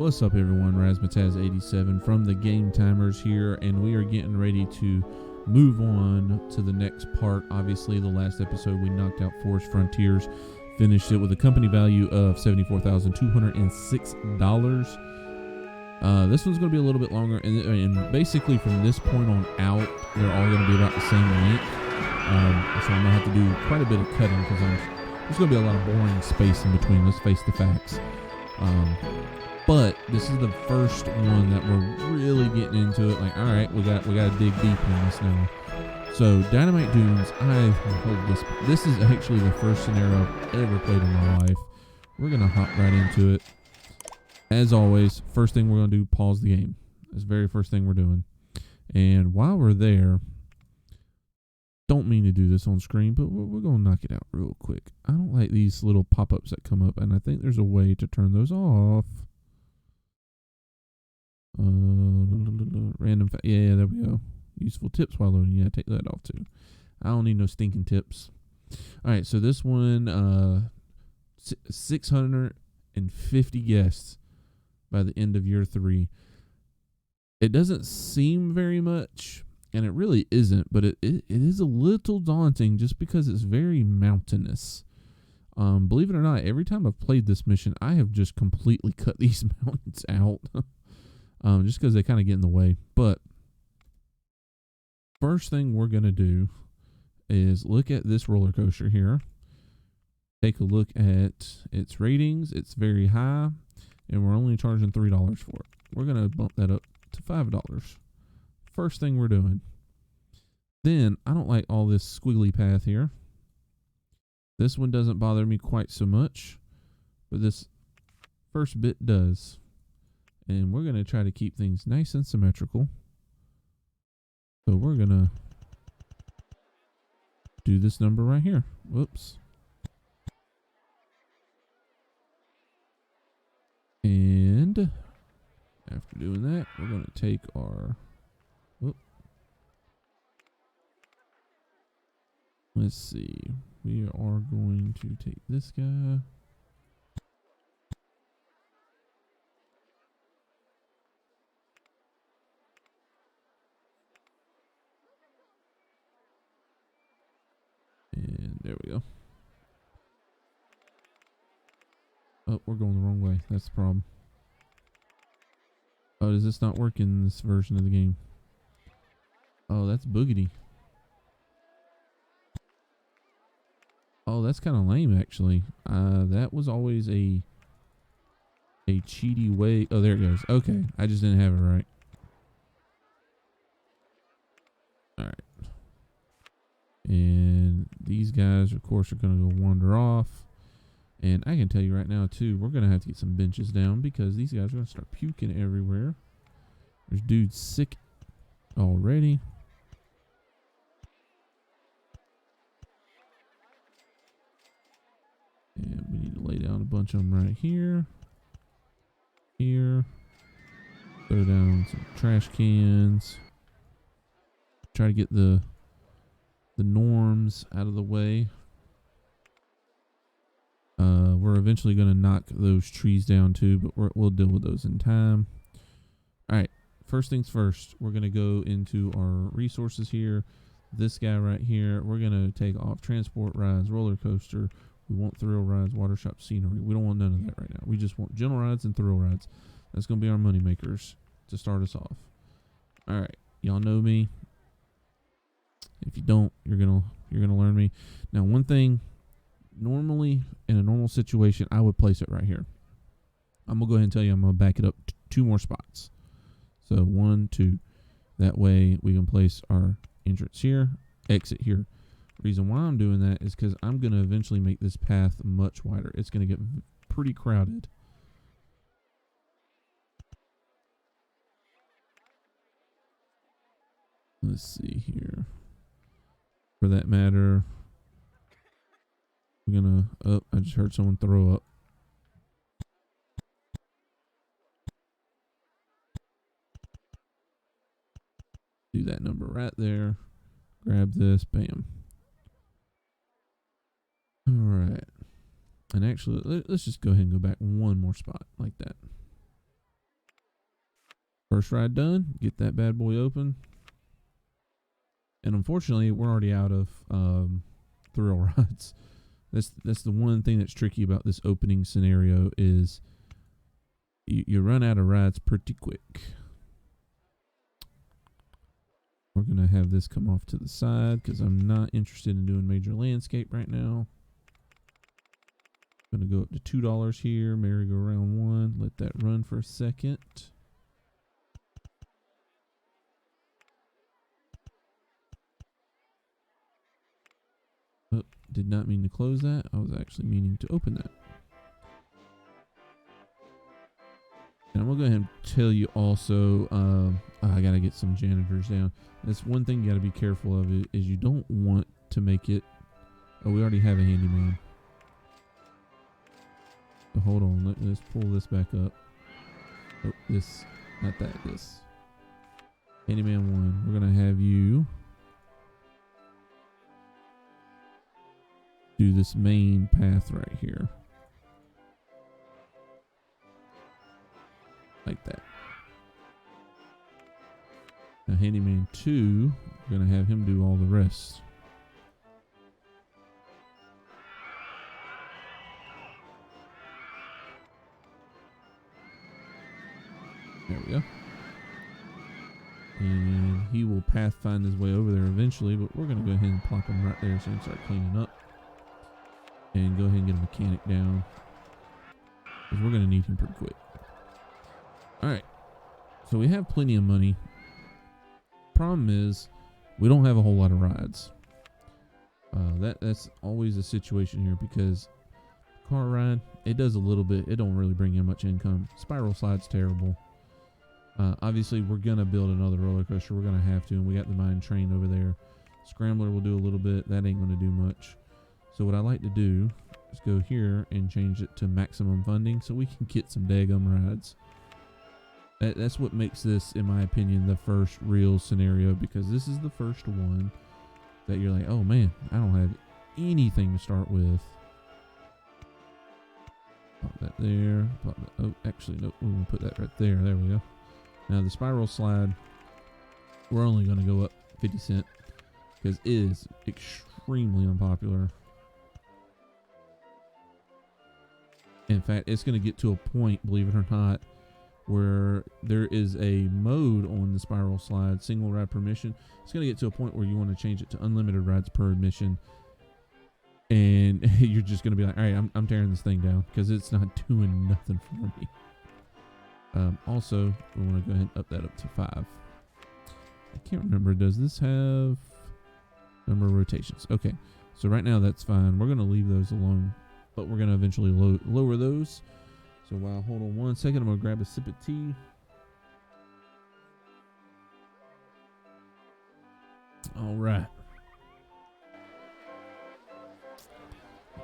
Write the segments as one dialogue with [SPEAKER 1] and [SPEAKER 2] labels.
[SPEAKER 1] What's up, everyone? Razmataz87 from the Game Timers here, and we are getting ready to move on to the next part. Obviously, the last episode we knocked out Forest Frontiers, finished it with a company value of $74,206. This one's going to be a little bit longer, and basically from this point on out, they're all going to be about the same length. So I'm going to have to do quite a bit of cutting because there's going to be a lot of boring space in between. Let's face the facts. But this is the first one that we're really getting into it. Like, all right, we got to dig deep in this now. So, Dynamite Dunes, I've heard this. This is actually the first scenario I've ever played in my life. We're gonna hop right into it. As always, first thing we're gonna do, pause the game. That's the very first thing we're doing. And while we're there, don't mean to do this on screen, but we're gonna knock it out real quick. I don't like these little pop-ups that come up, and I think there's a way to turn those off. Yeah, there we go. Useful tips while loading. Yeah, take that off too. I don't need no stinking tips. All right, so this one, 650 guests by the end of year 3. It doesn't seem very much, and it really isn't, but it is a little daunting just because it's very mountainous. Believe it or not, every time I've played this mission, I have just completely cut these mountains out. Just because they kind of get in the way. But first thing we're going to do is look at this roller coaster here. Take a look at its ratings. It's very high, and we're only charging $3 for it. We're going to bump that up to $5. First thing we're doing. Then, I don't like all this squiggly path here. This one doesn't bother me quite so much, but this first bit does. And we're going to try to keep things nice and symmetrical. So we're going to do this number right here. Whoops. And after doing that, we're going to take our... Let's see. We are going to take this guy. And there we go. Oh, we're going the wrong way. That's the problem. Oh, does this not work in this version of the game? Oh, that's boogity. Oh, that's kind of lame, actually. That was always a cheaty way. Oh, there it goes. Okay, I just didn't have it right. All right. And these guys, of course, are going to go wander off. And I can tell you right now, too, we're going to have to get some benches down because these guys are going to start puking everywhere. There's dudes sick already. And we need to lay down a bunch of them right here. Here. Throw down some trash cans. Try to get the norms out of the way. We're eventually going to knock those trees down too, but we'll deal with those in time. All right, first things first, we're going to go into our resources here. This guy right here, we're going to take off transport rides, roller coaster. We want thrill rides, water shop, scenery. We don't want none of that right now. We just want general rides and thrill rides. That's going to be our money makers to start us off. All right, y'all know me. If you don't, you're gonna learn me. Now, one thing, normally in a normal situation, I would place it right here. I'm gonna go ahead and tell you I'm gonna back it up 2 more spots. So 1, 2. That way we can place our entrance here, exit here. Reason why I'm doing that is because I'm gonna eventually make this path much wider. It's gonna get pretty crowded. Let's see here. For that matter, we're gonna, oh, I just heard someone throw up. Do that number right there. Grab this, bam. All right. And actually, let's just go ahead and go back one more spot like that. First ride done. Get that bad boy open. And unfortunately, we're already out of thrill rides. That's the one thing that's tricky about this opening scenario is you run out of rides pretty quick. We're going to have this come off to the side because I'm not interested in doing major landscape right now. Going to go up to $2 here. Merry-go-round 1. Let that run for a second. Oh, did not mean to close that. I was actually meaning to open that. And I'm going to go ahead and tell you also, I got to get some janitors down. That's one thing you got to be careful of is you don't want to make it. Oh, we already have a handyman. So hold on. Let's pull this back up. Oh, this, not that, this. Handyman 1. We're going to have you do this main path right here. Like that. Now Handyman 2, we're going to have him do all the rest. There we go. And he will path find his way over there eventually, but we're going to go ahead and plop him right there so he can start cleaning up. And go ahead and get a mechanic down, because we're going to need him pretty quick. Alright, so we have plenty of money. Problem is, we don't have a whole lot of rides. That's always a situation here, because car ride, it does a little bit. It don't really bring in much income. Spiral slide's terrible. Obviously, we're going to build another roller coaster. We're going to have to, and we got the mine train over there. Scrambler will do a little bit. That ain't going to do much. So what I like to do is go here and change it to maximum funding so we can get some daggum rides. That's what makes this, in my opinion, the first real scenario, because this is the first one that you're like, oh man, I don't have anything to start with. Pop that there. Pop that, oh, actually, nope. We're going to put that right there. There we go. Now the spiral slide, we're only going to go up 50 cents because it is extremely unpopular. In fact, it's going to get to a point, believe it or not, where there is a mode on the spiral slide, single ride per mission. It's going to get to a point where you want to change it to unlimited rides per admission. And you're just going to be like, all right, I'm tearing this thing down because it's not doing nothing for me. Also, we want to go ahead and up that up to 5. I can't remember. Does this have number of rotations? Okay. So right now that's fine. We're going to leave those alone, but we're going to eventually lower those. So while, hold on one second, I'm going to grab a sip of tea. All right.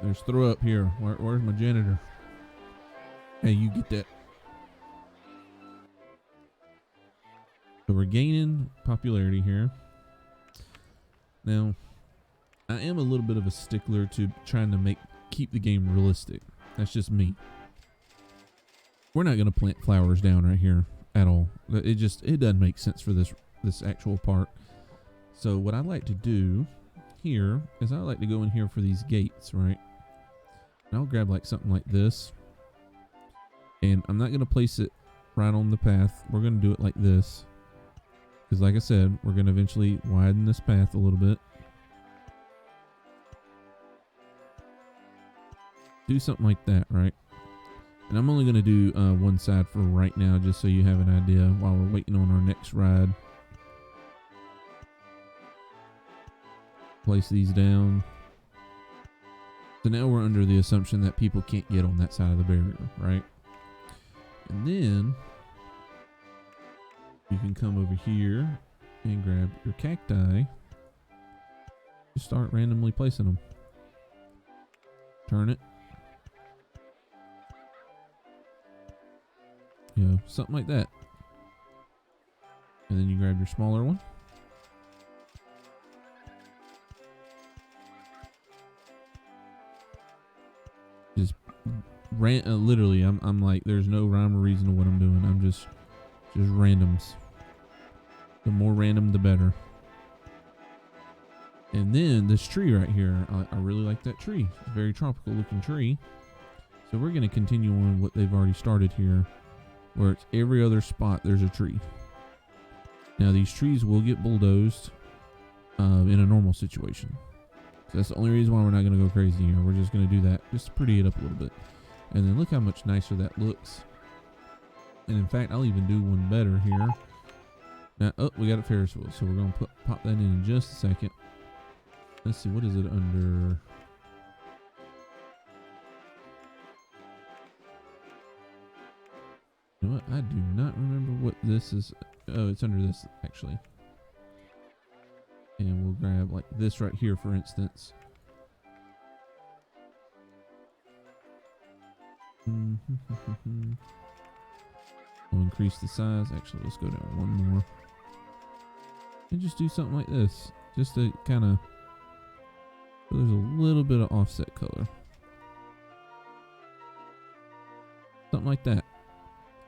[SPEAKER 1] There's throw up here. Where's my janitor? Hey, you get that. So we're gaining popularity here. Now, I am a little bit of a stickler to trying to keep the game realistic. That's just me. We're not going to plant flowers down right here at all. It doesn't make sense for this actual part. So what I like to do here is I like to go in here for these gates, right? And I'll grab like something like this. And I'm not going to place it right on the path. We're going to do it like this. Because like I said, we're going to eventually widen this path a little bit. Do something like that, right? And I'm only going to do one side for right now, just so you have an idea while we're waiting on our next ride. Place these down. So now we're under the assumption that people can't get on that side of the barrier, right? And then you can come over here and grab your cacti. Just start randomly placing them. Turn it. You know, something like that. And then you grab your smaller one. Just literally, I'm like, there's no rhyme or reason to what I'm doing. I'm just Just randoms. The more random, the better. And then this tree right here, I really like that tree. It's a very tropical looking tree. So we're going to continue on what they've already started here, where it's every other spot there's a tree. Now these trees will get bulldozed in a normal situation. So that's the only reason why we're not going to go crazy here. We're just going to do that just to pretty it up a little bit. And then look how much nicer that looks. And in fact, I'll even do one better here. Now, oh, we got a Ferris wheel, so we're going to pop that in just a second. Let's see, what is it under? You know what? I do not remember what this is. Oh, it's under this, actually. And we'll grab like this right here, for instance. We'll increase the size. Actually, let's go down one more. And just do something like this. Just to kind of... So there's a little bit of offset color. Something like that.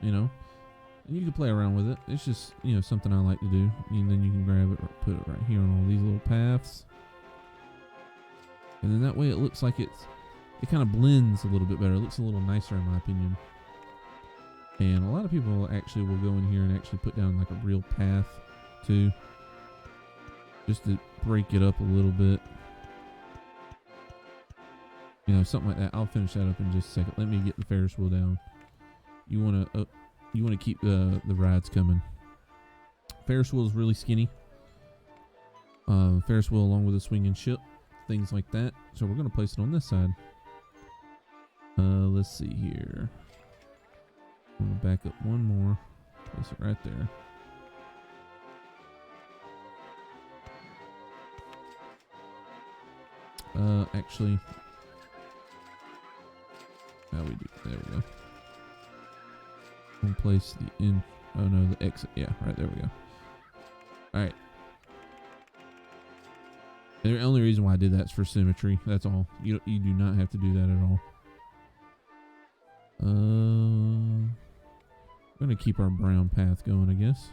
[SPEAKER 1] You know? And you can play around with it. It's just, you know, something I like to do. And then you can grab it or put it right here on all these little paths. And then that way it looks like it kind of blends a little bit better. It looks a little nicer in my opinion. And a lot of people actually will go in here and actually put down like a real path too. Just to break it up a little bit. You know, something like that. I'll finish that up in just a second. Let me get the Ferris wheel down. You want to keep the rides coming. Ferris wheel is really skinny. Ferris wheel along with a swinging ship, things like that. So we're going to place it on this side. Let's see here. I'm going to back up one more. Place it right there. Actually, how we do? There we go. We'll place the in. Oh no, the exit. Yeah, right there we go. All right. The only reason why I did that is for symmetry. That's all. You do not have to do that at all. We're gonna keep our brown path going, I guess.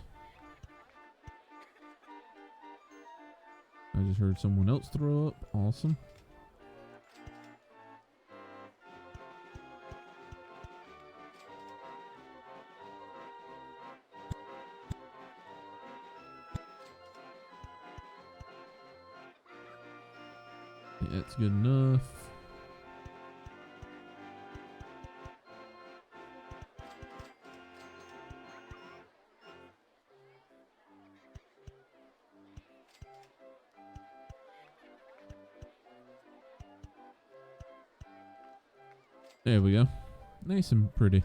[SPEAKER 1] I just heard someone else throw up. Awesome. Yeah, that's good enough. There we go. Nice and pretty.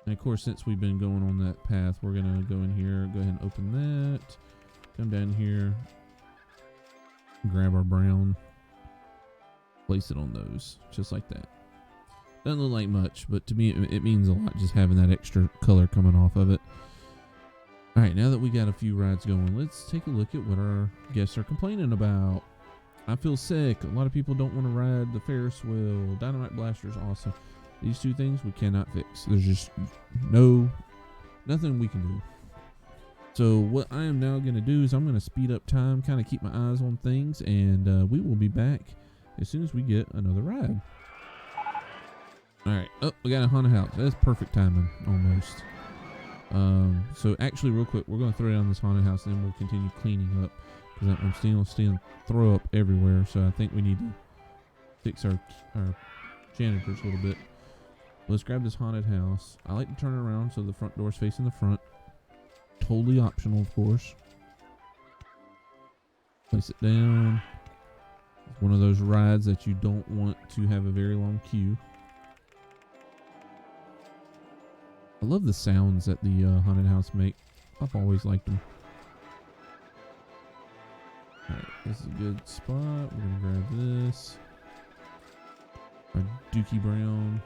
[SPEAKER 1] And of course, since we've been going on that path, we're going to go in here, go ahead and open that. Come down here. Grab our brown. Place it on those. Just like that. Doesn't look like much, but to me, it means a lot just having that extra color coming off of it. Alright, now that we got a few rides going, let's take a look at what our guests are complaining about. I feel sick. A lot of people don't want to ride the Ferris wheel. Dynamite Blaster is awesome. These two things we cannot fix. There's just nothing we can do. So what I am now going to do is I'm going to speed up time, kind of keep my eyes on things, and we will be back as soon as we get another ride. Alright. Oh, we got a haunted house. That's perfect timing, almost. So actually, real quick, we're going to throw down this haunted house, and then we'll continue cleaning up. Because I'm still throw up everywhere, so I think we need to fix our janitors a little bit. Let's grab this haunted house. I like to turn it around so the front door's facing the front. Totally optional, of course. Place it down. It's one of those rides that you don't want to have a very long queue. I love the sounds that the haunted house make. I've always liked them. Alright, this is a good spot. We're going to grab this. Our Dookie Brown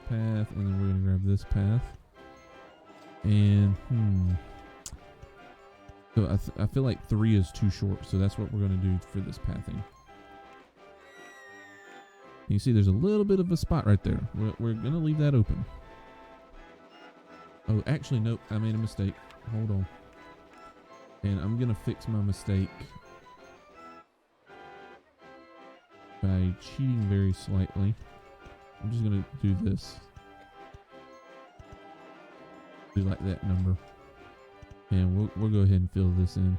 [SPEAKER 1] path. And then we're going to grab this path. And, So I feel like 3 is too short. So that's what we're going to do for this pathing. You see there's a little bit of a spot right there. We're going to leave that open. Oh, actually, nope. I made a mistake. Hold on. And I'm going to fix my mistake by cheating very slightly. I'm just going to do this. Do like that number. And we'll go ahead and fill this in.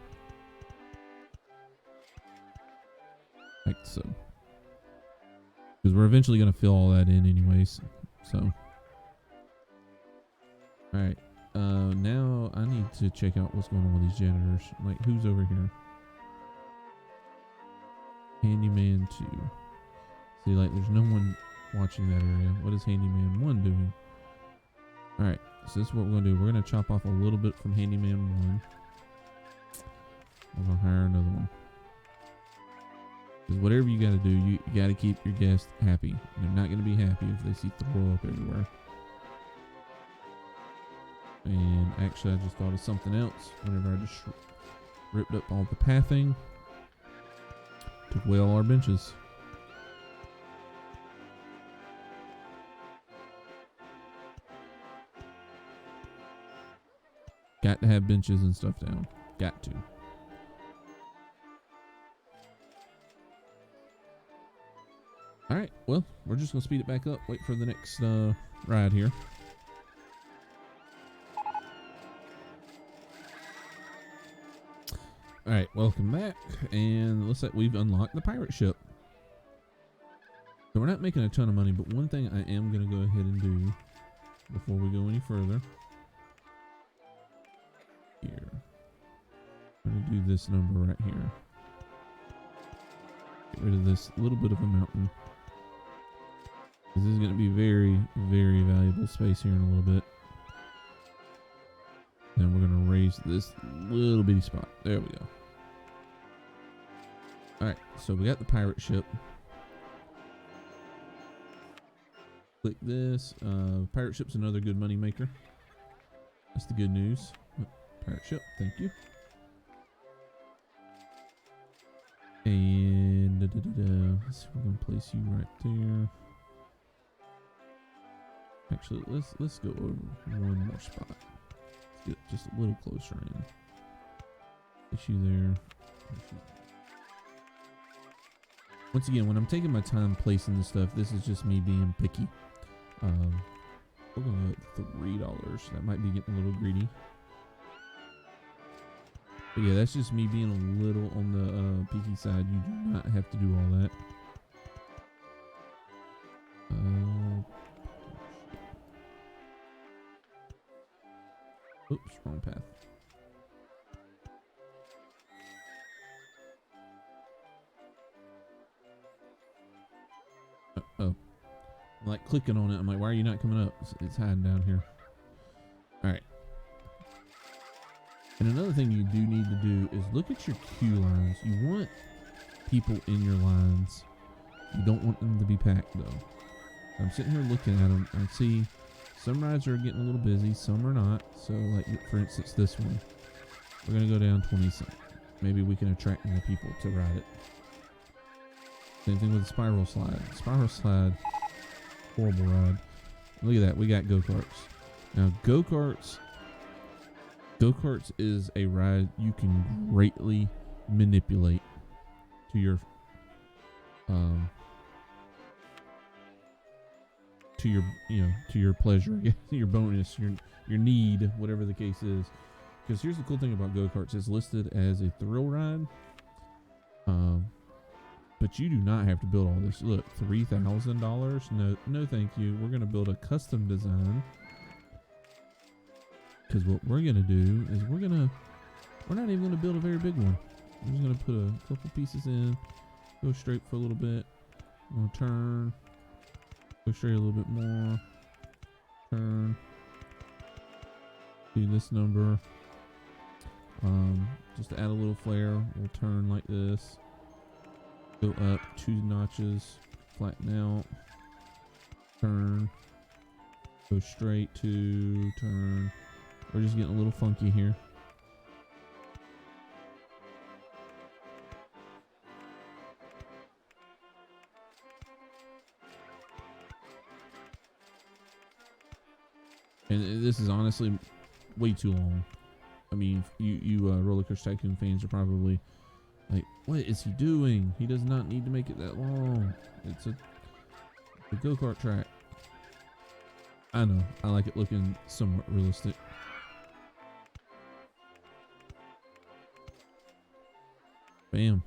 [SPEAKER 1] Like so. Because we're eventually going to fill all that in anyways. So. Alright. Now I need to check out what's going on with these janitors. Like, who's over here? Handyman 2. See, like, there's no one watching that area. What is Handyman 1 doing? Alright, so this is what we're going to do. We're going to chop off a little bit from Handyman 1. We're going to hire another one. Because whatever you got to do, you got to keep your guests happy. They're not going to be happy if they see throw up everywhere. And actually, I just thought of something else whenever I just ripped up all the pathing. Took away all our benches. Got to have benches and stuff down. Got to. Alright, well, we're just going to speed it back up. Wait for the next ride here. Alright, welcome back. And looks like we've unlocked the pirate ship. So we're not making a ton of money, but one thing I am going to go ahead and do before we go any further. Here. I'm going to do this number right here. Get rid of this little bit of a mountain. This is going to be very, very valuable space here in a little bit. Then we're going to raise this little bitty spot. There we go. Alright, so we got the pirate ship. Click this. Pirate ship's another good money maker. That's the good news. Pirate ship, thank you. And let's see, we're gonna place you right there. Actually, let's go over one more spot. Let's get just a little closer in. Place you there. Once again, when I'm taking my time placing this stuff, this is just me being picky. We're gonna go at $3. That might be getting a little greedy. But yeah, that's just me being a little on the peaky side. You do not have to do all that. Oops, wrong path. Oh. I'm like clicking on it. I'm like, why are you not coming up? It's hiding down here. Alright. And another thing you do need to do is look at your queue lines. You want people in your lines. You don't want them to be packed though. I'm sitting here looking at them. I see some rides are getting a little busy, some are not. So like for instance this one. We're going to go down 20 cents. Maybe we can attract more people to ride it. Same thing with the spiral slide. Spiral slide, horrible ride. Look at that, we got go-karts. Now go-karts is a ride you can greatly manipulate to your to your pleasure, your bonus, your need, whatever the case is. Because here's the cool thing about go-karts, it's listed as a thrill ride. But you do not have to build all this. Look, $3,000. No, thank you. We're gonna build a custom design. Because what we're gonna do is we're not even gonna build a very big one. We're just gonna put a couple pieces in, go straight for a little bit. I'm gonna turn, go straight a little bit more, turn. Do this number. Just to add a little flair, we'll turn like this. Go up 2 notches, flatten out, turn, go straight to turn. We're just getting a little funky here. And this is honestly way too long. I mean, you Roller Coaster Tycoon fans are probably like, what is he doing? He does not need to make it that long. It's a go-kart track. I know. I like it looking somewhat realistic. Bam.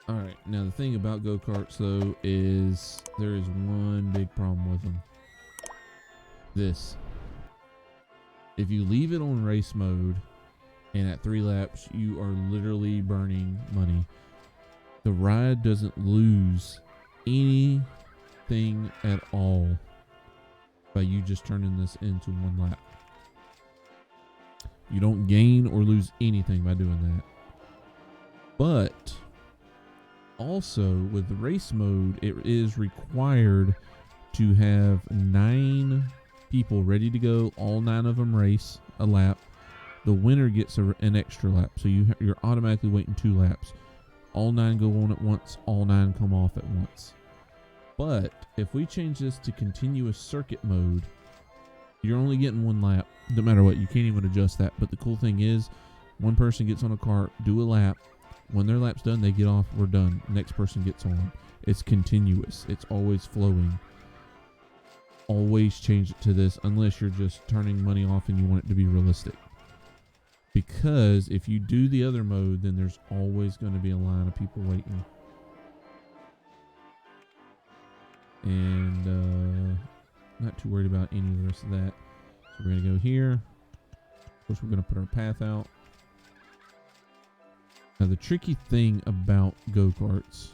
[SPEAKER 1] Alright, now the thing about go-karts though is there is one big problem with them. This. If you leave it on race mode and at 3 laps you are literally burning money, the ride doesn't lose anything at all by you just turning this into 1 lap. You don't gain or lose anything by doing that. But also with the race mode, it is required to have 9 people ready to go. All 9 of them race a lap. The winner gets an extra lap. So you're automatically waiting 2 laps. All 9 go on at once. All 9 come off at once. But if we change this to continuous circuit mode, you're only getting 1 lap. No matter what, you can't even adjust that. But the cool thing is, one person gets on a cart, do a lap. When their lap's done, they get off. We're done. Next person gets on. It's continuous. It's always flowing. Always change it to this unless you're just turning money off and you want it to be realistic. Because if you do the other mode, then there's always going to be a line of people waiting. And not too worried about any of the rest of that. So we're going to go here. Of course, we're going to put our path out. Now, the tricky thing about go-karts...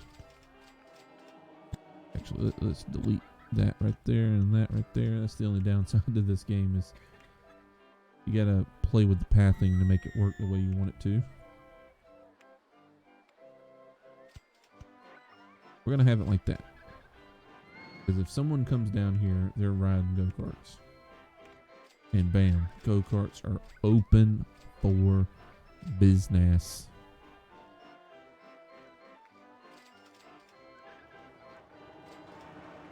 [SPEAKER 1] Actually, let's delete that right there and that right there. That's the only downside to this game is you got to play with the pathing to make it work the way you want it to. We're going to have it like that. Because if someone comes down here, they're riding go-karts. And bam, go-karts are open for business.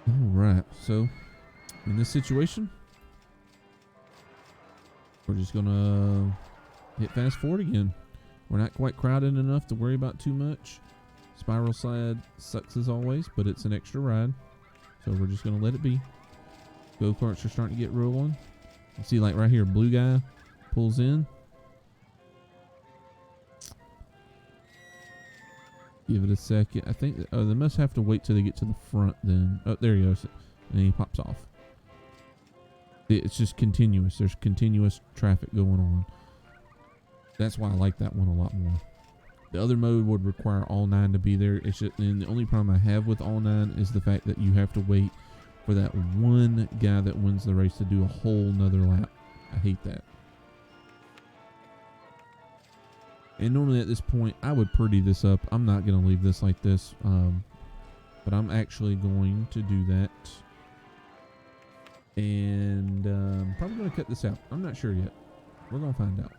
[SPEAKER 1] Alright, so in this situation, we're just gonna hit fast forward again. We're not quite crowded enough to worry about too much. Spiral slide sucks as always, but it's an extra ride. So we're just gonna let it be. Go-karts are starting to get rolling. You see, like right here, blue guy pulls in. Give it a second. I think they must have to wait till they get to the front then. Oh, there he goes. And he pops off. It's just continuous. There's continuous traffic going on. That's why I like that one a lot more. The other mode would require all 9 to be there. It's just, and the only problem I have with all 9 is the fact that you have to wait for that one guy that wins the race to do a whole nother lap. I hate that. And normally at this point, I would pretty this up. I'm not going to leave this like this. But I'm actually going to do that. And I'm probably going to cut this out. I'm not sure yet. We're going to find out.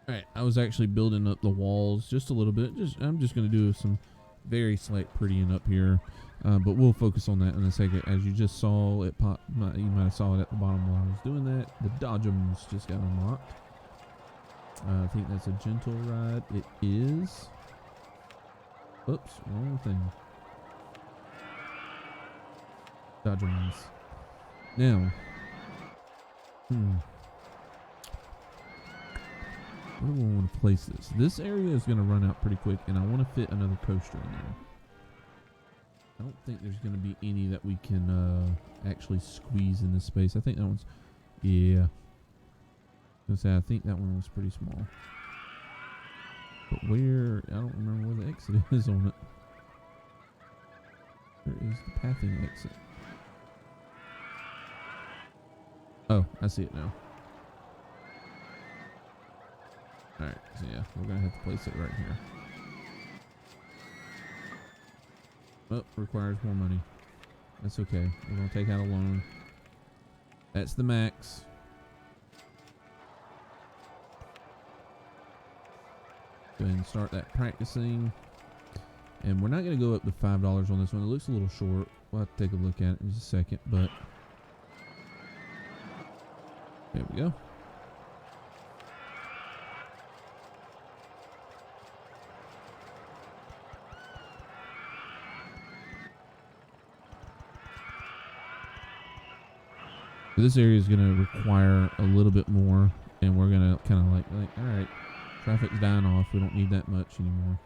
[SPEAKER 1] Alright, I was actually building up the walls just a little bit. I'm just going to do some very slight prettying up here. But we'll focus on that in a second. As you just saw, it popped. You might have saw it at the bottom while I was doing that. The Dodgems just got unlocked. I think that's a gentle ride. It is. Oops, wrong thing. Dodgems. Now. Where do I want to place this? This area is going to run out pretty quick, and I want to fit another coaster in there. I don't think there's going to be any that we can actually squeeze in this space. I think that one's... Yeah. I was going to say, I think that one was pretty small. But where... I don't remember where the exit is on it. Where is the pathing exit? Oh, I see it now. Alright, so yeah, we're going to have to place it right here. Oh, requires more money. That's okay. We're gonna take out a loan. That's the max. Go ahead and start that practicing. And we're not gonna go up to $5 on this one. It looks a little short. We'll have to take a look at it in just a second, but there we go. This area is going to require a little bit more, and we're going to kind of like, all right, traffic's dying off. We don't need that much anymore.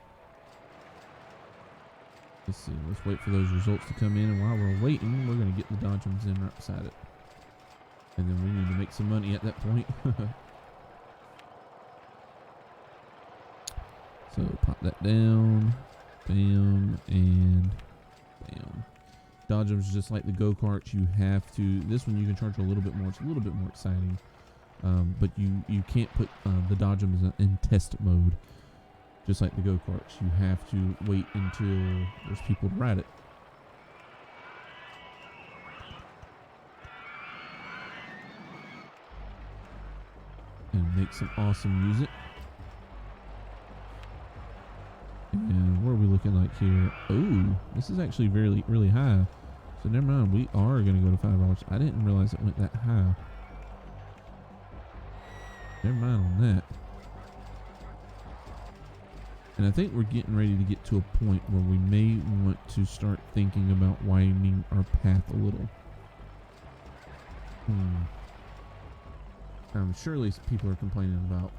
[SPEAKER 1] Let's see. Let's wait for those results to come in, and while we're waiting, we're going to get the dodgems in right beside it. And then we need to make some money at that point. So pop that down, bam, and bam. Dodgems, just like the go-karts, you have to, this one you can charge a little bit more. It's a little bit more exciting, but you can't put the Dodgems in test mode. Just like the go-karts, you have to wait until there's people to ride it. And make some awesome music. And what are we looking like here? Oh, this is actually really high. So never mind, we are going to go to $5. I didn't realize it went that high. Never mind on that. And I think we're getting ready to get to a point where we may want to start thinking about widening our path a little. Surely people are complaining about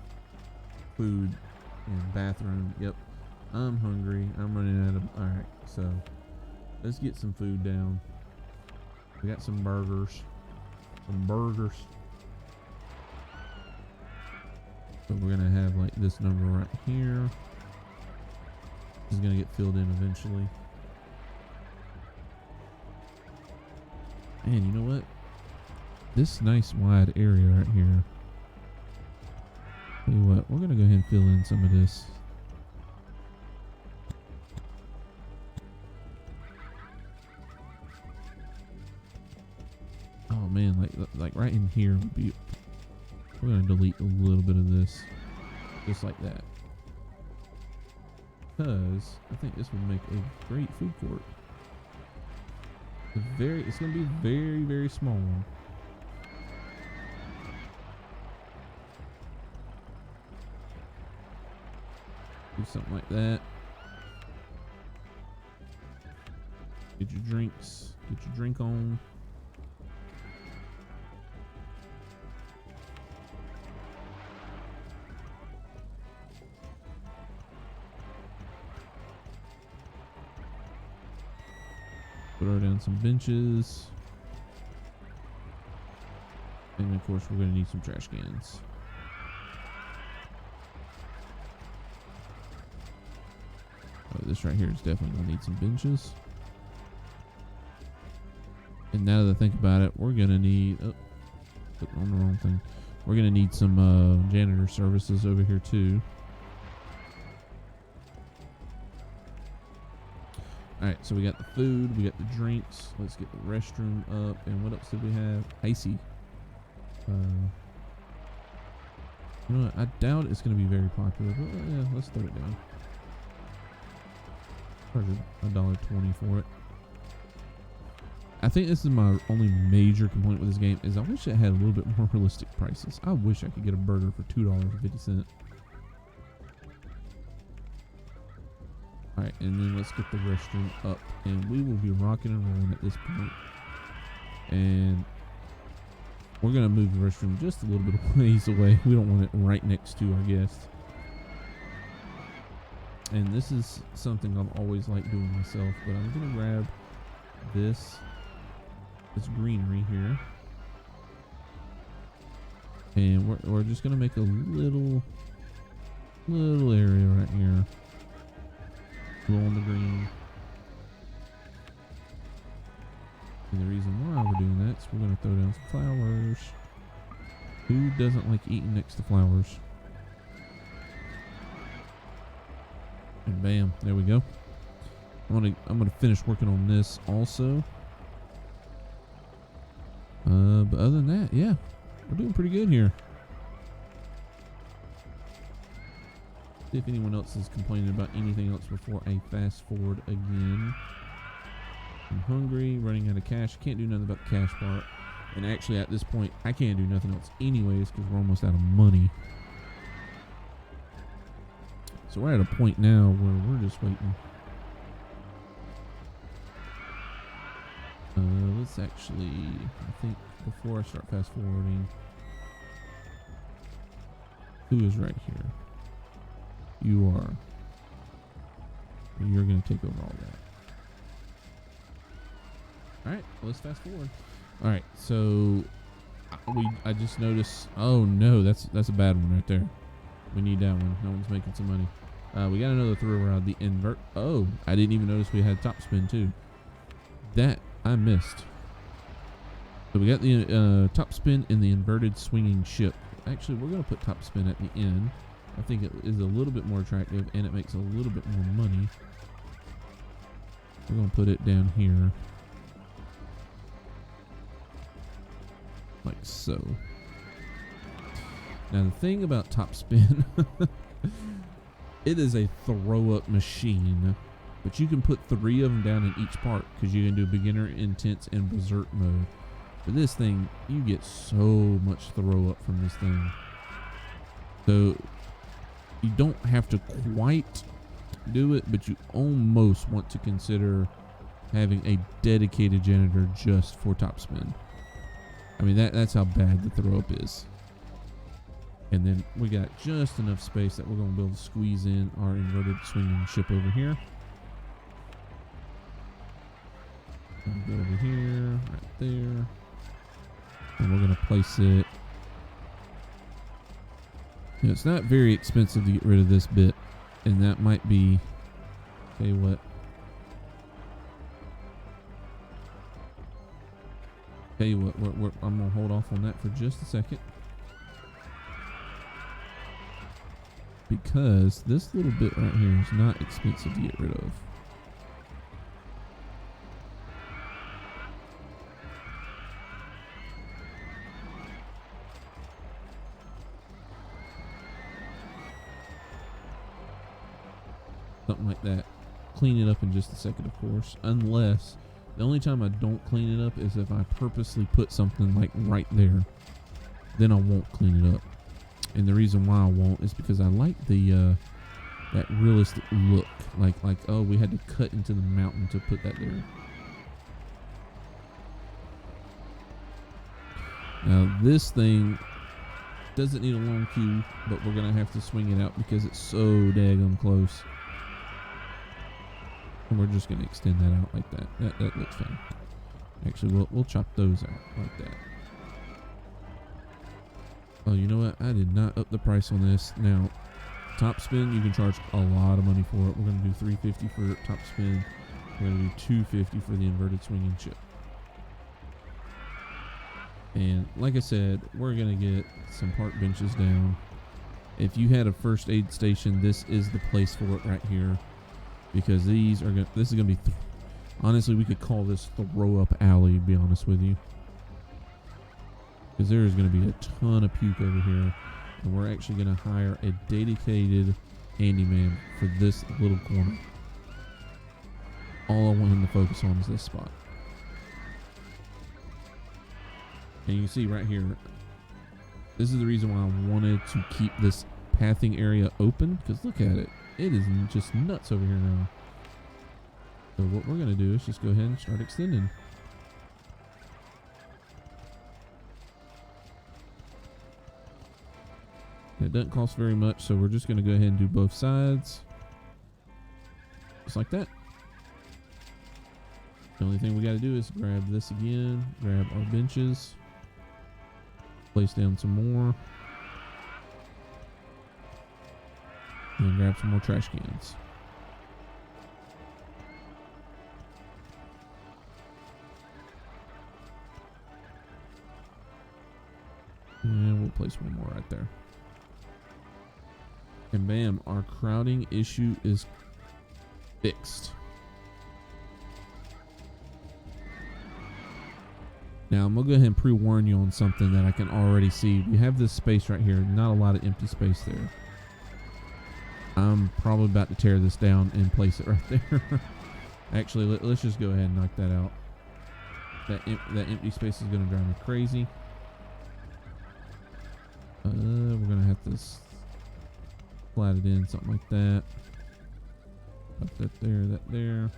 [SPEAKER 1] food and bathroom. Yep. I'm hungry. I'm running out of... Alright, so let's get some food down. We got some burgers. So we're going to have like this number right here. This is going to get filled in eventually. Man, you know what? This nice wide area right here. Tell you what, we're going to go ahead and fill in some of this. Oh man, like right in here would be, we're going to delete a little bit of this. Just like that. Because I think this would make a great food court. It's going to be a very small one. Do something like that. Get your drinks. Get your drink on. Throw down some benches. And of course we're going to need some trash cans. Oh, this right here is definitely going to need some benches. And now that I think about it, we're going to need... Oh, put on the wrong thing. We're going to need some janitor services over here too. Alright, so we got the food, we got the drinks. Let's get the restroom up. And what else did we have? Icy. You know what? I doubt it's going to be very popular, but yeah, let's throw it down. Charge $1.20 for it. I think this is my only major complaint with this game is I wish it had a little bit more realistic prices. I wish I could get a burger for $2.50. Alright, and then let's get the restroom up, and we will be rocking and rolling at this point. And we're going to move the restroom just a little bit of ways away. We don't want it right next to our guests. And this is something I've always liked doing myself, but I'm going to grab this greenery here. And we're just going to make a little area right here. Glow on the green. And the reason why we're doing that is we're going to throw down some flowers. Who doesn't like eating next to flowers? And bam, there we go. I'm gonna finish working on this also. But other than that, yeah, we're doing pretty good here. See if anyone else is complaining about anything else before I fast forward again. I'm hungry, running out of cash. Can't do nothing about the cash part. And actually, at this point, I can't do nothing else anyways because we're almost out of money. So we're at a point now where we're just waiting. Let's actually, I think before I start fast forwarding, who is right here? You are. You're going to take over all that. Alright, let's fast forward. Alright, so I just noticed, oh no, that's a bad one right there. We need that one. No one's making some money. We got another throw around the invert. Oh, I didn't even notice we had top spin too. That I missed. So we got the top spin in the inverted swinging ship. Actually, we're going to put top spin at the end. I think it is a little bit more attractive and it makes a little bit more money. We're going to put it down here. Like so. Now the thing about top spin, it is a throw up machine, but you can put 3 of them down in each part because you can do beginner, intense, and berserk mode. But this thing, you get so much throw up from this thing. So you don't have to quite do it, but you almost want to consider having a dedicated janitor just for top spin. I mean, that's how bad the throw up is. And then we got just enough space that we're going to be able to squeeze in our inverted swinging ship over here. Go over here, right there. And we're going to place it. You know, it's not very expensive to get rid of this bit. And that might be, tell you what. Tell you what, I'm going to hold off on that for just a second. Because this little bit right here is not expensive to get rid of. Something like that. Clean it up in just a second, of course. Unless, the only time I don't clean it up is if I purposely put something like right there. Then I won't clean it up. And the reason why I won't is because I like the that realistic look. Like oh, we had to cut into the mountain to put that there. Now this thing doesn't need a long queue, but we're gonna have to swing it out because it's so daggum close. And we're just gonna extend that out like that. That looks fine. Actually, we'll chop those out like that. Oh, you know what? I did not up the price on this. Now, top spin, you can charge a lot of money for it. We're going to do $350 for top spin. We're going to do $250 for the inverted swinging ship. And like I said, we're going to get some park benches down. If you had a first aid station, this is the place for it right here. Because this is going to be, honestly, we could call this throw up alley, to be honest with you. Because there is going to be a ton of puke over here. And we're actually going to hire a dedicated handyman for this little corner. All I want him to focus on is this spot. And you can see right here, this is the reason why I wanted to keep this pathing area open. Because look at it. It is just nuts over here now. So what we're going to do is just go ahead and start extending. It doesn't cost very much, so we're just going to go ahead and do both sides. Just like that. The only thing we got to do is grab this again, grab our benches, place down some more, and then grab some more trash cans. And we'll place one more right there. And bam, our crowding issue is fixed. Now, I'm going to go ahead and pre-warn you on something that I can already see. We have this space right here. Not a lot of empty space there. I'm probably about to tear this down and place it right there. Actually, let's just go ahead and knock that out. That empty space is going to drive me crazy. We're going to have to slide it in, something like that. Up that there.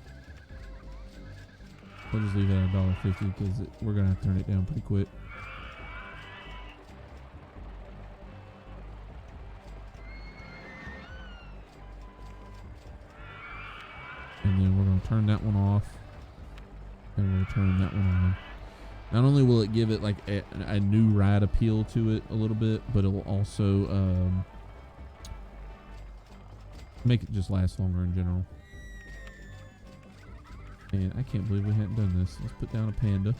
[SPEAKER 1] We'll just leave it at $1.50 because we're going to have to turn it down pretty quick. And then we're going to turn that one off. And we'll turn that one on. Not only will it give it like a new ride appeal to it a little bit, but it will also make it just last longer in general. And I can't believe we hadn't done this. Let's put down a panda.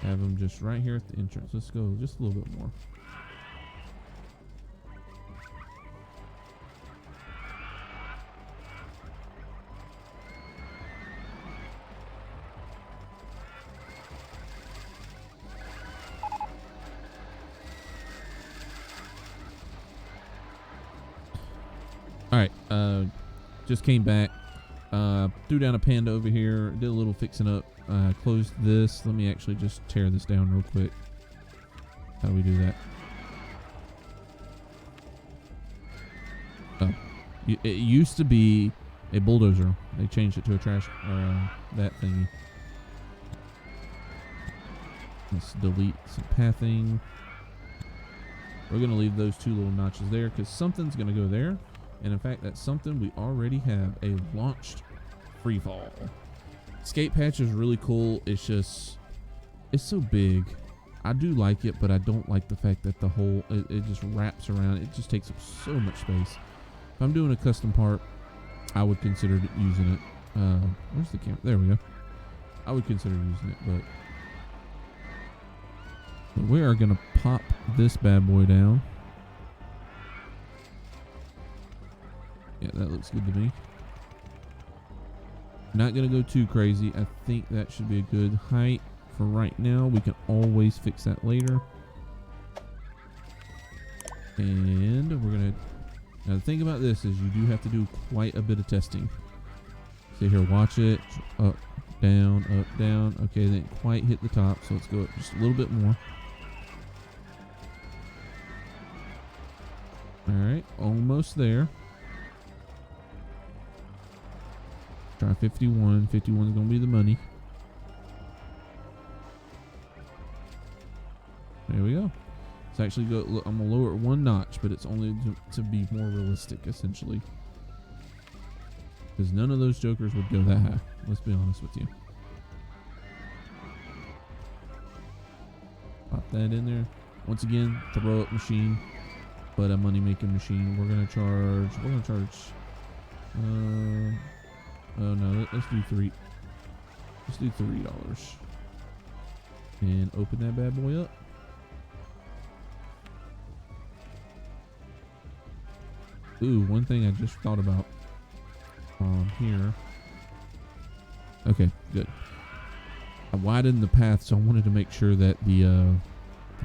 [SPEAKER 1] Have them just right here at the entrance. Let's go just a little bit more. All right, just came back. Threw down a panda over here. Did a little fixing up. Closed this. Let me actually just tear this down real quick. How do we do that? Oh, it used to be a bulldozer. They changed it to a trash that thingy. Let's delete some pathing. We're gonna leave those two little notches there because something's gonna go there. And in fact, that's something we already have, a launched free fall. Skate patch is really cool. It's just, it's so big. I do like it, but I don't like the fact that the whole, it just wraps around. It just takes up so much space. If I'm doing a custom part, I would consider using it. Where's the camera? There we go. I would consider using it, but we are going to pop this bad boy down. Yeah, that looks good to me. Not going to go too crazy. I think that should be a good height for right now. We can always fix that later. And we're going to... Now, the thing about this is you do have to do quite a bit of testing. See here, watch it. Up, down, up, down. Okay, they didn't quite hit the top, so let's go up just a little bit more. All right, almost there. Try 51. 51 is going to be the money. There we go. It's actually go. Look, I'm going to lower it one notch, but it's only to be more realistic, essentially. Because none of those jokers would go that high. Let's be honest with you. Pop that in there. Once again, throw up machine, but a money making machine. We're going to charge. Oh no, let's do $3. Let's do $3. And open that bad boy up. Ooh, one thing I just thought about here. Okay, good. I widened the path, so I wanted to make sure that the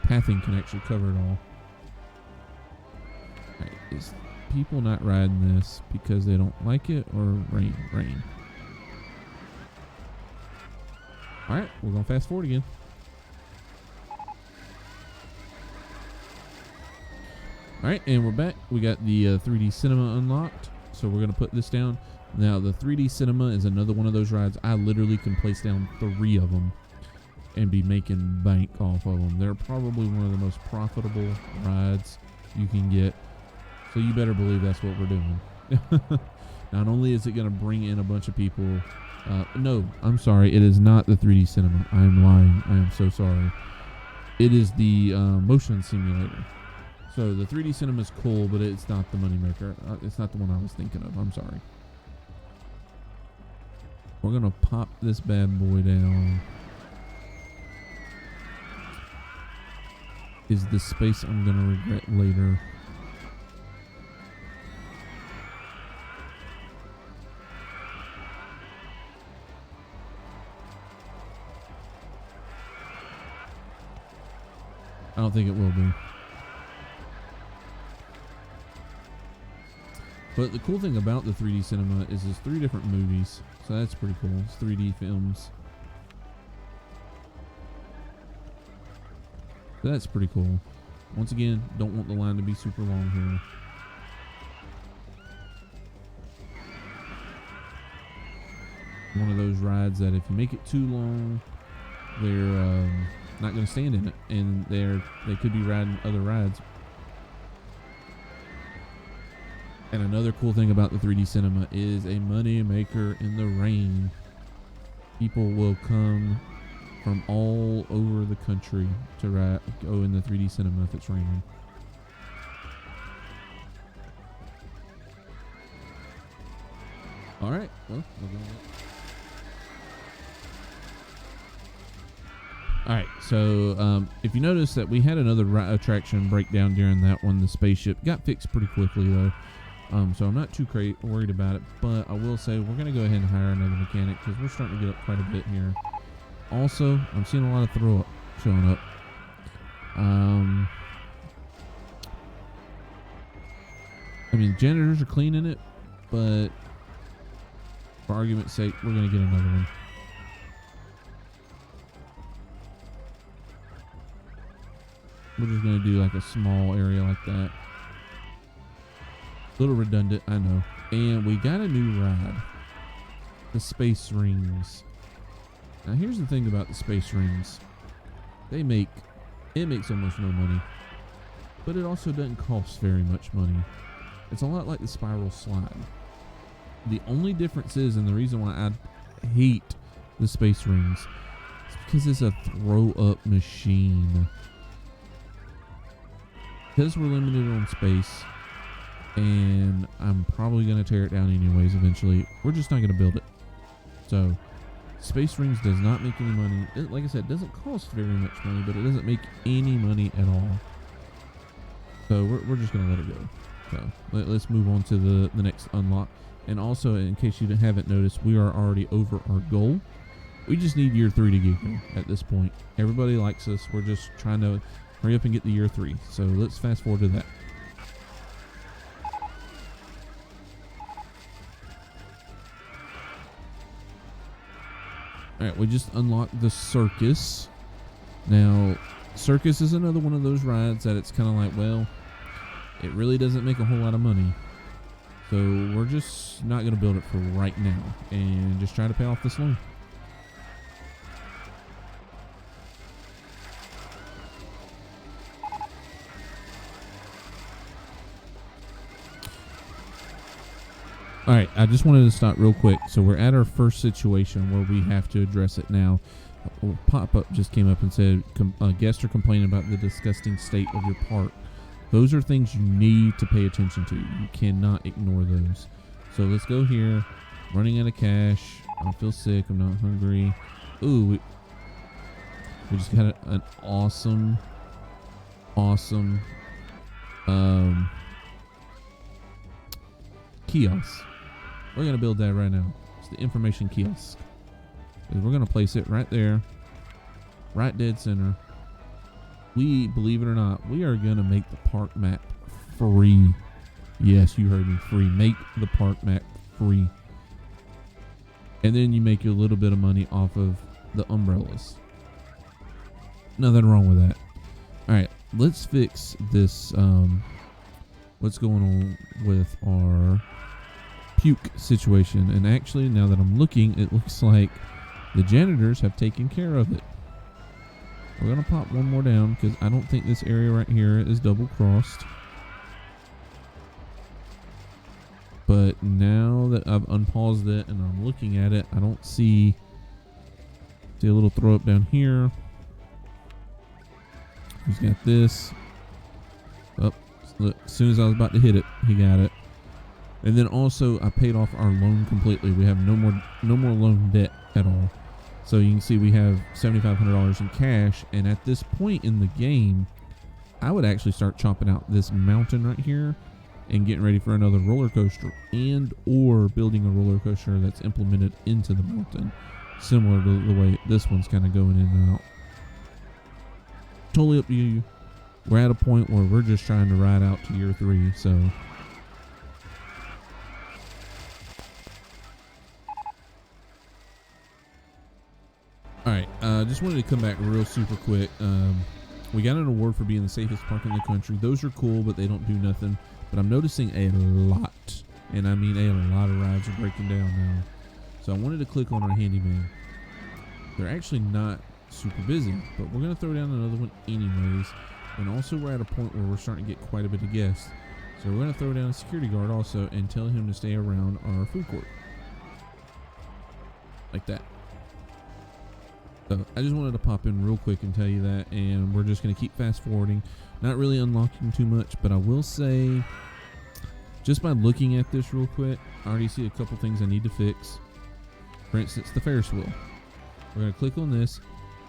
[SPEAKER 1] pathing can actually cover it all. Alright, is people not riding this because they don't like it or rain? Alright, we're going to fast forward again. Alright, and we're back. We got the 3D Cinema unlocked. So we're going to put this down. Now, the 3D Cinema is another one of those rides. I literally can place down 3 of them and be making bank off of them. They're probably one of the most profitable rides you can get. So you better believe that's what we're doing. Not only is it going to bring in a bunch of people. No, I'm sorry. It is not the 3D Cinema. I am lying. I am so sorry. It is the motion simulator. So the 3D Cinema is cool, but it's not the moneymaker. It's not the one I was thinking of. I'm sorry. We're going to pop this bad boy down. Is the space I'm going to regret later. don't think it will be. But the cool thing about the 3D cinema is there's 3 different movies. So that's pretty cool. It's 3D films. So that's pretty cool. Once again, don't want the line to be super long here. One of those rides that if you make it too long, they're not going to stand in it, and they could be riding other rides. And another cool thing about the 3D cinema is a money maker in the rain. People will come from all over the country to go in the 3D cinema if it's raining. All right, well, we'll go on. All right, so if you notice that we had another attraction breakdown during that one, the spaceship got fixed pretty quickly though. So I'm not too worried about it, but I will say we're going to go ahead and hire another mechanic because we're starting to get up quite a bit here. Also, I'm seeing a lot of throw up showing up. I mean, janitors are cleaning it, but for argument's sake, we're going to get another one. We're just going to do like a small area like that. A little redundant, I know. And we got a new ride. The Space Rings. Now here's the thing about the Space Rings. It makes almost no money. But it also doesn't cost very much money. It's a lot like the Spiral Slide. The only difference is, and the reason why I hate the Space Rings, is because it's a throw-up machine. Because we're limited on space, and I'm probably going to tear it down anyways eventually, we're just not going to build it. So, Space Rings does not make any money. Like I said, it doesn't cost very much money, but it doesn't make any money at all. So, we're just going to let it go. So, let's move on to the next unlock. And also, in case you haven't noticed, we are already over our goal. We just need year 3 to get here at this point. Everybody likes us. We're just trying to hurry up and get the year 3. So let's fast forward to that. Alright, we just unlocked the circus. Now, circus is another one of those rides that it's kind of like, well, it really doesn't make a whole lot of money. So we're just not going to build it for right now and just try to pay off this loan. All right, I just wanted to stop real quick. So we're at our first situation where we have to address it now. A pop-up just came up and said, guests are complaining about the disgusting state of your park. Those are things you need to pay attention to. You cannot ignore those. So let's go here. Running out of cash. I feel sick. I'm not hungry. Ooh, we just got an awesome kiosk. We're going to build that right now. It's the information kiosk. We're going to place it right there. Right dead center. We, believe it or not, we are going to make the park map free. Yes, you heard me, free. Make the park map free. And then you make a little bit of money off of the umbrellas. Nothing wrong with that. All right, let's fix this. What's going on with our puke situation? And actually, now that I'm looking, it looks like the janitors have taken care of it. We're going to pop one more down because I don't think this area right here is double crossed. But now that I've unpaused it and I'm looking at it, I don't see a little throw up down here. He's got this. Oh, look, as soon as I was about to hit it, he got it. And then also I paid off our loan completely. We have no more loan debt at all. So you can see we have $7,500 in cash, and at this point in the game, I would actually start chopping out this mountain right here and getting ready for another roller coaster, and or building a roller coaster that's implemented into the mountain, similar to the way this one's kind of going in and out. Totally up to you. we're at a point where we're just trying to ride out to year 3. So all right, just wanted to come back real super quick. We got an award for being the safest park in the country. Those are cool, but they don't do nothing. But I'm noticing a lot, and I mean a lot of rides are breaking down now. So I wanted to click on our handyman. They're actually not super busy, but we're gonna throw down another one anyways. And also we're at a point where we're starting to get quite a bit of guests. So we're gonna throw down a security guard also and tell him to stay around our food court. Like that. So I just wanted to pop in real quick and tell you that, and we're just going to keep fast forwarding, not really unlocking too much, but I will say, just by looking at this real quick, I already see a couple things I need to fix. For instance, the Ferris wheel. We're going to click on this.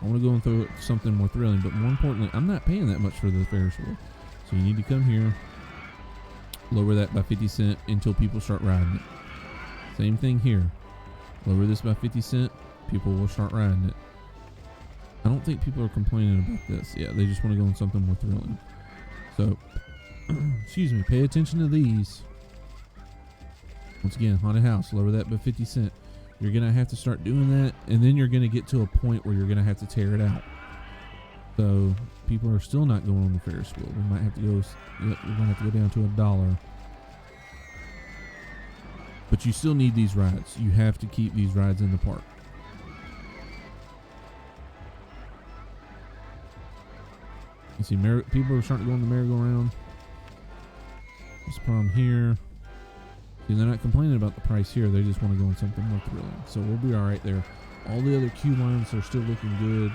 [SPEAKER 1] I want to go and throw something more thrilling, but more importantly, I'm not paying that much for the Ferris wheel. So you need to come here, lower that by 50 cents until people start riding it. Same thing here. Lower this by 50 cents, people will start riding it. I don't think people are complaining about this. Yeah, they just want to go on something more thrilling. So, excuse me, pay attention to these. Once again, haunted house, lower that by 50 cents. You're going to have to start doing that, and then you're going to get to a point where you're going to have to tear it out. So, people are still not going on the Ferris wheel. We might have to go, we're going to have to go down to $1. But you still need these rides. You have to keep these rides in the park. You see, people are starting to go on the merry-go-round. There's a problem here. See, they're not complaining about the price here. They just want to go on something more thrilling. So we'll be all right there. All the other queue lines are still looking good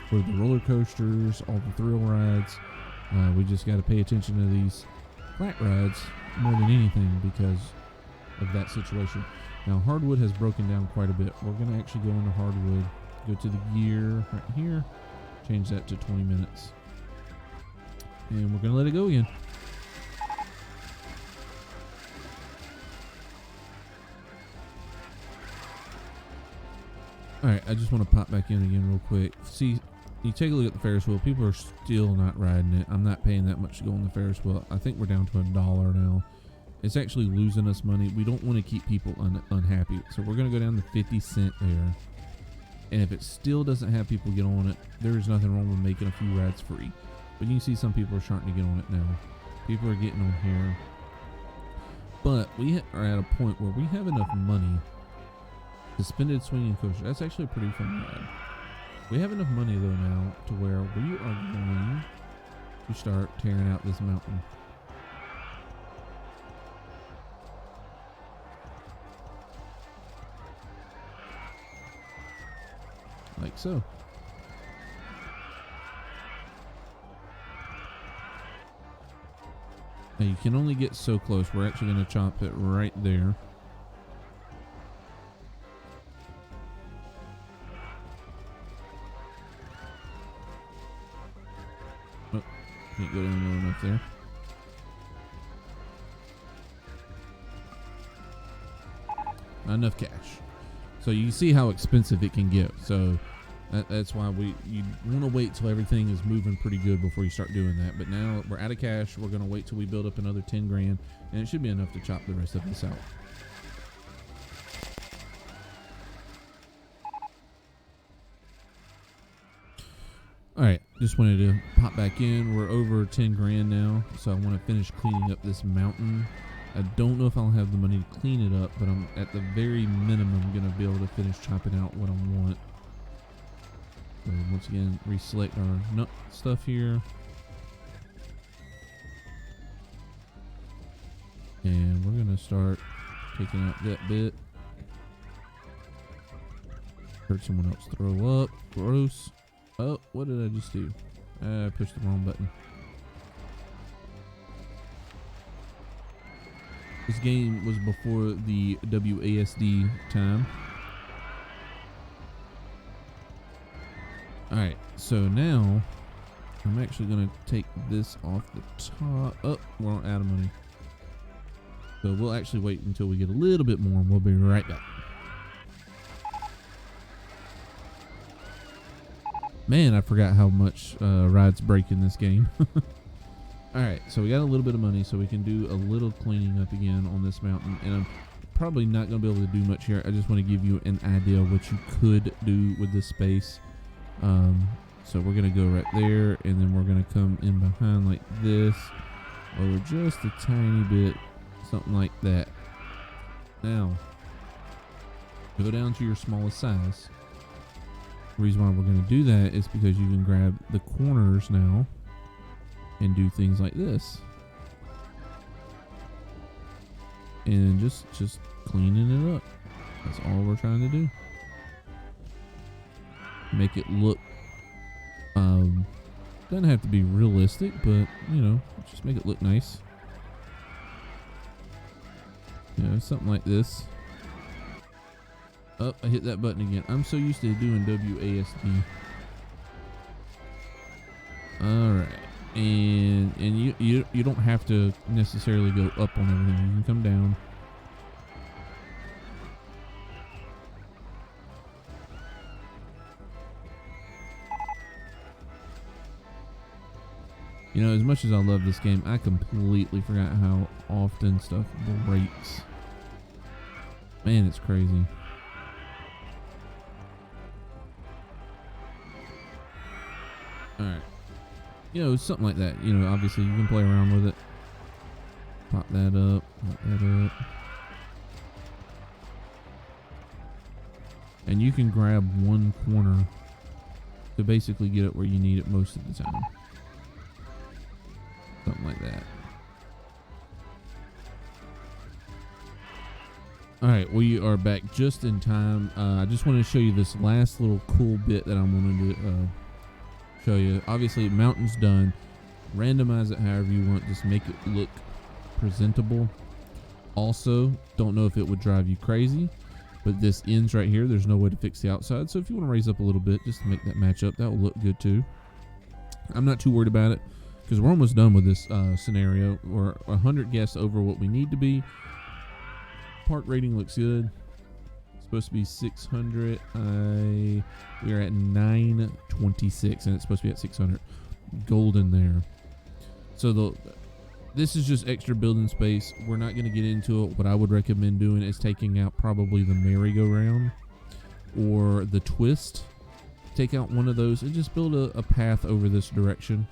[SPEAKER 1] for the roller coasters, all the thrill rides. We just got to pay attention to these flat rides more than anything because of that situation. Now, hardwood has broken down quite a bit. We're going to actually go into hardwood, go to the gear right here, change that to 20 minutes. And we're going to let it go again. Alright, I just want to pop back in again real quick. See, you take a look at the Ferris wheel. People are still not riding it. I'm not paying that much to go on the Ferris wheel. I think we're down to $1 now. It's actually losing us money. We don't want to keep people unhappy. So we're going to go down to 50 cents there. And if it still doesn't have people get on it, there is nothing wrong with making a few rides free. But you can see some people are starting to get on it now. People are getting on here. But we are at a point where we have enough money. Suspended swinging coaster. That's actually a pretty fun ride. We have enough money though now to where we are going to start tearing out this mountain. Like so. Now you can only get so close. We're actually going to chop it right there. Oh, can't go down low enough there. Not enough cash. So you can see how expensive it can get. So that's why you want to wait till everything is moving pretty good before you start doing that. But now we're out of cash. We're going to wait till we build up another 10 grand, and it should be enough to chop the rest of this out. All right, just wanted to pop back in. We're over 10 grand now, so I want to finish cleaning up this mountain. I don't know if I'll have the money to clean it up, but I'm at the very minimum going to be able to finish chopping out what I want. So once again, reselect our nut stuff here. And we're going to start taking out that bit. Heard someone else throw up. Gross. Oh, what did I just do? I pushed the wrong button. This game was before the WASD time. Alright, so now I'm actually going to take this off the top. Oh, we're out of money. So we'll actually wait until we get a little bit more and we'll be right back. Man, I forgot how much rides break in this game. Alright, so we got a little bit of money, so we can do a little cleaning up again on this mountain. And I'm probably not going to be able to do much here. I just want to give you an idea of what you could do with this space. So we're going to go right there, and then we're going to come in behind like this. Over just a tiny bit, something like that. Now, go down to your smallest size. The reason why we're going to do that is because you can grab the corners now and do things like this. And just cleaning it up. That's all we're trying to do. Make it look, doesn't have to be realistic, but, you know, just make it look nice. You know, something like this. Oh, I hit that button again. I'm so used to doing WASD. Alright. And you don't have to necessarily go up on everything. You can come down. You know, as much as I love this game, I completely forgot how often stuff breaks. Man, it's crazy. Alright. You know, something like that. You know, obviously you can play around with it. Pop that up. Pop that up. And you can grab one corner to basically get it where you need it most of the time. Something like that. Alright, we are back just in time. I just want to show you this last little cool bit that I wanted to show you. Obviously, mountain's done. Randomize it however you want. Just make it look presentable. Also, don't know if it would drive you crazy, but this ends right here. There's no way to fix the outside. So if you want to raise up a little bit just to make that match up, that will look good too. I'm not too worried about it because we're almost done with this scenario. We're 100 guests over what we need to be. Park rating looks good. It's supposed to be 600. We are at 926, and it's supposed to be at 600. Golden there. So this is just extra building space. We're not going to get into it. What I would recommend doing is taking out probably the merry-go-round or the twist. Take out one of those and just build a path over this direction.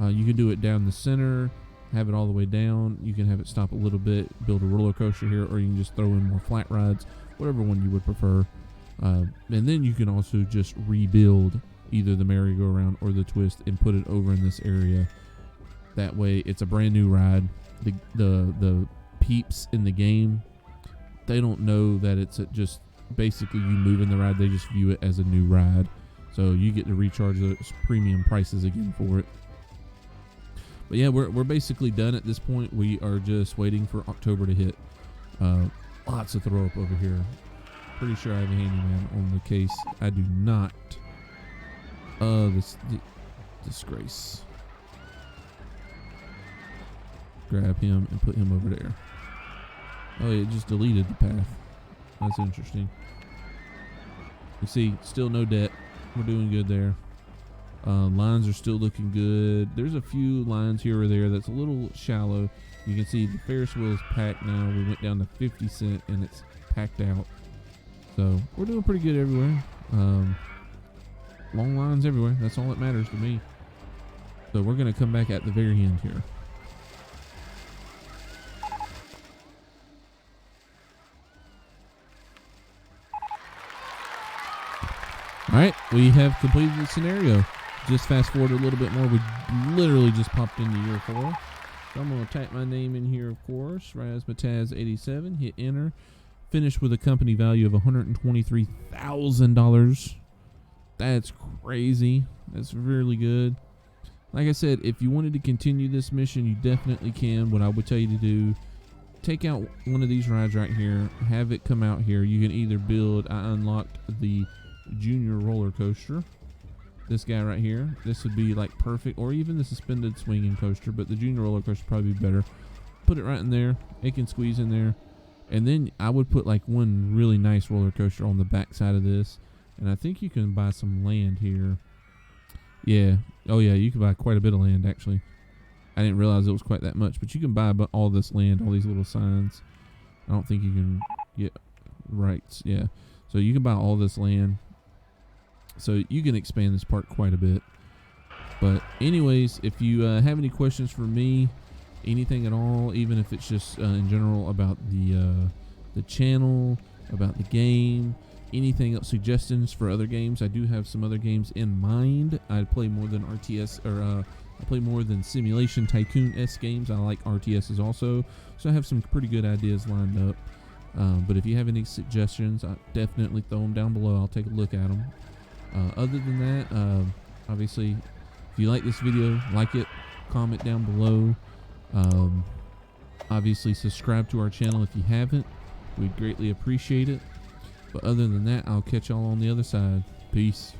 [SPEAKER 1] You can do it down the center, have it all the way down. You can have it stop a little bit, build a roller coaster here, or you can just throw in more flat rides, whatever one you would prefer. And then you can also just rebuild either the merry-go-round or the twist and put it over in this area. That way it's a brand new ride. The peeps in the game, they don't know that it's just basically you moving the ride. They just view it as a new ride. So you get to recharge those premium prices again for it. But yeah, we're basically done at this point. We are just waiting for October to hit. Lots of throw up over here. Pretty sure I have a handyman on the case. I do not. This disgrace. Grab him and put him over there. Oh, it just deleted the path. That's interesting. You see, still no debt. We're doing good there. Lines are still looking good. There's a few lines here or there that's a little shallow. You can see the Ferris wheel is packed now. We went down to 50 cents and it's packed out. So we're doing pretty good everywhere. Long lines everywhere. That's all that matters to me. So we're going to come back at the very end here. All right, we have completed the scenario. Just fast forward a little bit more. We literally just popped into year 4. So I'm going to type my name in here, of course. Razmataz87. Hit enter. Finish with a company value of $123,000. That's crazy. That's really good. Like I said, if you wanted to continue this mission, you definitely can. What I would tell you to do, take out one of these rides right here. Have it come out here. You can either build, I unlocked the junior roller coaster. This guy right here. This would be like perfect, or even the suspended swinging coaster, but the junior roller coaster probably be better. Put it right in there. It can squeeze in there. And then I would put like one really nice roller coaster on the back side of this. And I think you can buy some land here Yeah. Oh yeah, you can buy quite a bit of land actually. I didn't realize it was quite that much, but you can buy all this land, all these little signs. I don't think you can get rights. Yeah. So you can buy all this land. So you can expand this park quite a bit. But anyways, if you have any questions for me, anything at all, even if it's just in general about the channel, about the game, anything else, suggestions for other games, I do have some other games in mind. I play more than RTS or I play more than Simulation Tycoon-esque games. I like RTSs also, so I have some pretty good ideas lined up. But if you have any suggestions, I definitely throw them down below. I'll take a look at them. Other than that, obviously, if you like this video, like it, comment down below. Obviously, subscribe to our channel if you haven't. We'd greatly appreciate it. But other than that, I'll catch y'all on the other side. Peace.